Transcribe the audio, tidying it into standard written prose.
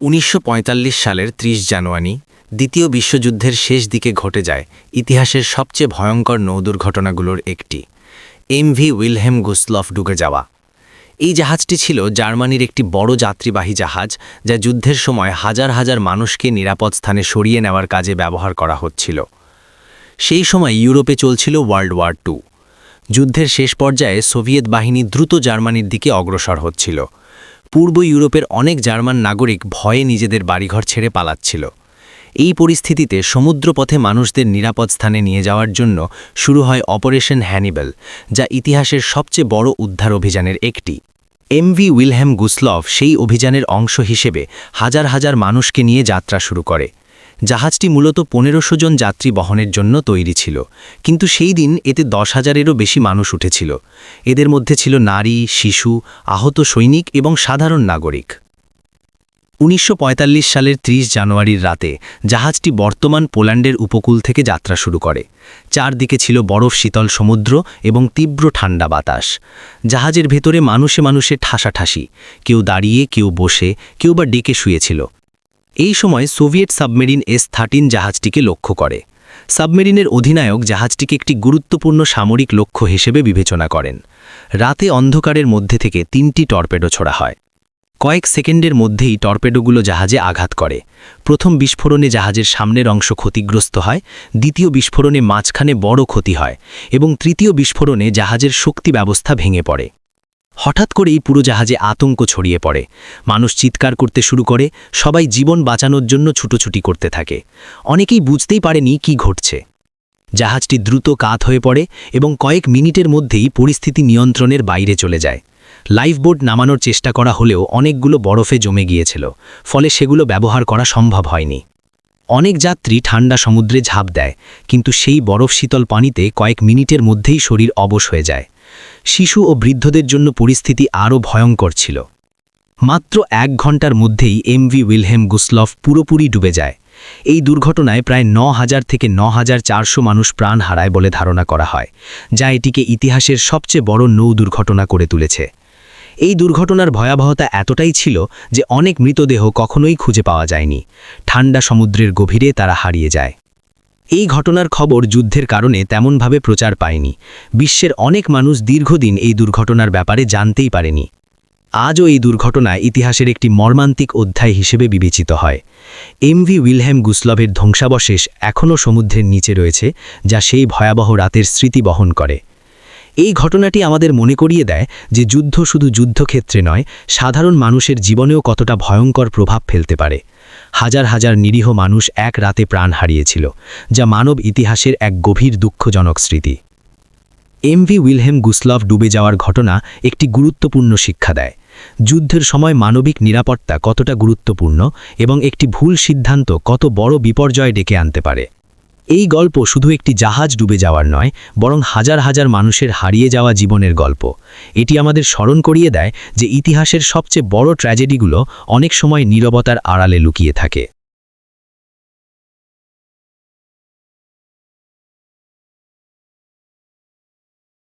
১৯৪৫ সালের ৩০ জানুয়ারি দ্বিতীয় বিশ্বযুদ্ধের শেষ দিকে ঘটে যায় ইতিহাসের সবচেয়ে ভয়ঙ্কর নৌদুর্ঘটনাগুলোর একটি, এমভি উইলহেম গুসলফ ডুবে যাওয়া। এই জাহাজটি ছিল জার্মানির একটি বড় যাত্রীবাহী জাহাজ, যা যুদ্ধের সময় হাজার হাজার মানুষকে নিরাপদ স্থানে সরিয়ে নেওয়ার কাজে ব্যবহার করা হচ্ছিল। সেই সময় ইউরোপে চলছিল ওয়ার্ল্ড ওয়ার II। যুদ্ধের শেষ পর্যায়ে সোভিয়েত বাহিনী দ্রুত জার্মানির দিকে অগ্রসর হচ্ছিল। পূর্ব ইউরোপের অনেক জার্মান নাগরিক ভয়ে নিজেদের বাড়িঘর ছেড়ে পালাচ্ছিল। এই পরিস্থিতিতে সমুদ্রপথে মানুষদের নিরাপদ স্থানে নিয়ে যাওয়ার জন্য শুরু হয় অপারেশন হ্যানিবেল, যা ইতিহাসের সবচেয়ে বড় উদ্ধার অভিযানের একটি। এমভি উইলহেম গুসলফ সেই অভিযানের অংশ হিসেবে হাজার হাজার মানুষকে নিয়ে যাত্রা শুরু করে। জাহাজটি মূলত ১৫০০ জন যাত্রী বহনের জন্য তৈরি ছিল, কিন্তু সেই দিন এতে ১০,০০০-এরও বেশি মানুষ উঠেছিল। এদের মধ্যে ছিল নারী, শিশু, আহত সৈনিক এবং সাধারণ নাগরিক। ১৯৪৫ সালের ৩০ জানুয়ারির রাতে জাহাজটি বর্তমান পোল্যান্ডের উপকূল থেকে যাত্রা শুরু করে। চারদিকে ছিল বরফ শীতল সমুদ্র এবং তীব্র ঠান্ডা বাতাস। জাহাজের ভেতরে মানুষে মানুষে ঠাসাঠাসি, কেউ দাঁড়িয়ে, কেউ বসে, কেউ বা ডেকে শুয়েছিল। এই সময় সোভিয়েত সাবমেরিন S-13 জাহাজটিকে লক্ষ্য করে। সাবমেরিনের অধিনায়ক জাহাজটিকে একটি গুরুত্বপূর্ণ সামরিক লক্ষ্য হিসেবে বিবেচনা করেন। রাতে অন্ধকারের মধ্যে থেকে ৩টি টর্পেডো ছোড়া হয়। কয়েক সেকেন্ডের মধ্যেই টর্পেডোগুলো জাহাজে আঘাত করে। প্রথম বিস্ফোরণে জাহাজের সামনের অংশ ক্ষতিগ্রস্ত হয়, দ্বিতীয় বিস্ফোরণে মাঝখানে বড় ক্ষতি হয় এবং তৃতীয় বিস্ফোরণে জাহাজের শক্তি ব্যবস্থা ভেঙে পড়ে। হঠাৎ করেই পুরো জাহাজে আতঙ্ক ছড়িয়ে পড়ে। মানুষ চিৎকার করতে শুরু করে, সবাই জীবন বাঁচানোর জন্য ছুটোছুটি করতে থাকে। অনেকেই বুঝতেই পারেনি কি ঘটছে। জাহাজটি দ্রুত কাত হয়ে পড়ে এবং কয়েক মিনিটের মধ্যেই পরিস্থিতি নিয়ন্ত্রণের বাইরে চলে যায়। লাইফবোট নামানোর চেষ্টা করা হলেও অনেকগুলো বরফে জমে গিয়েছিল, ফলে সেগুলো ব্যবহার করা সম্ভব হয়নি। অনেক যাত্রী ঠান্ডা সমুদ্রে ঝাঁপ দেয়, কিন্তু সেই বরফ শীতল পানিতে কয়েক মিনিটের মধ্যেই শরীর অবশ হয়ে যায়। শিশু ও বৃদ্ধদের জন্য পরিস্থিতি আরও ভয়ঙ্কর ছিল। মাত্র ১ ঘন্টার মধ্যেই এমভি উইলহেম গুসলফ পুরোপুরি ডুবে যায়। এই দুর্ঘটনায় প্রায় ৯,০০০ থেকে ৯,৪০০ মানুষ প্রাণ হারায় বলে ধারণা করা হয়, যা এটিকে ইতিহাসের সবচেয়ে বড় নৌ দুর্ঘটনা করে তুলেছে। এই দুর্ঘটনার ভয়াবহতা এতটাই ছিল যে অনেক মৃতদেহ কখনোই খুঁজে পাওয়া যায়নি। ঠান্ডা সমুদ্রের গভীরে তারা হারিয়ে যায়। এই ঘটনার খবর যুদ্ধের কারণে তেমনভাবে প্রচার পায়নি। বিশ্বের অনেক মানুষ দীর্ঘদিন এই দুর্ঘটনার ব্যাপারে জানতেই পারেনি। আজও এই দুর্ঘটনা ইতিহাসের একটি মর্মান্তিক অধ্যায় হিসেবে বিবেচিত হয়। এমভি উইলহেম গুসলভের ধ্বংসাবশেষ এখনও সমুদ্রের নিচে রয়েছে, যা সেই ভয়াবহ রাতের স্মৃতি বহন করে। এই ঘটনাটি আমাদের মনে করিয়ে দেয় যে যুদ্ধ শুধু যুদ্ধক্ষেত্রে নয়, সাধারণ মানুষের জীবনেও কতটা ভয়ঙ্কর প্রভাব ফেলতে পারে। হাজার হাজার নিরীহ মানুষ এক রাতে প্রাণ হারিয়েছিল, যা মানব ইতিহাসের এক গভীর দুঃখজনক স্মৃতি। এমভি উইলহেম গুসলফ ডুবে যাওয়ার ঘটনা একটি গুরুত্বপূর্ণ শিক্ষা দেয়। যুদ্ধের সময় মানবিক নিরাপত্তা কতটা গুরুত্বপূর্ণ এবং একটি ভুল সিদ্ধান্ত কত বড় বিপর্যয় ডেকে আনতে পারে। এই গল্প শুধু একটি জাহাজ ডুবে যাওয়ার নয়, বরং হাজার হাজার মানুষের হারিয়ে যাওয়া জীবনের গল্প। এটি আমাদের স্মরণ করিয়ে দেয় যে ইতিহাসের সবচেয়ে বড় ট্র্যাজেডিগুলো অনেক সময় নীরবতার আড়ালে লুকিয়ে থাকে।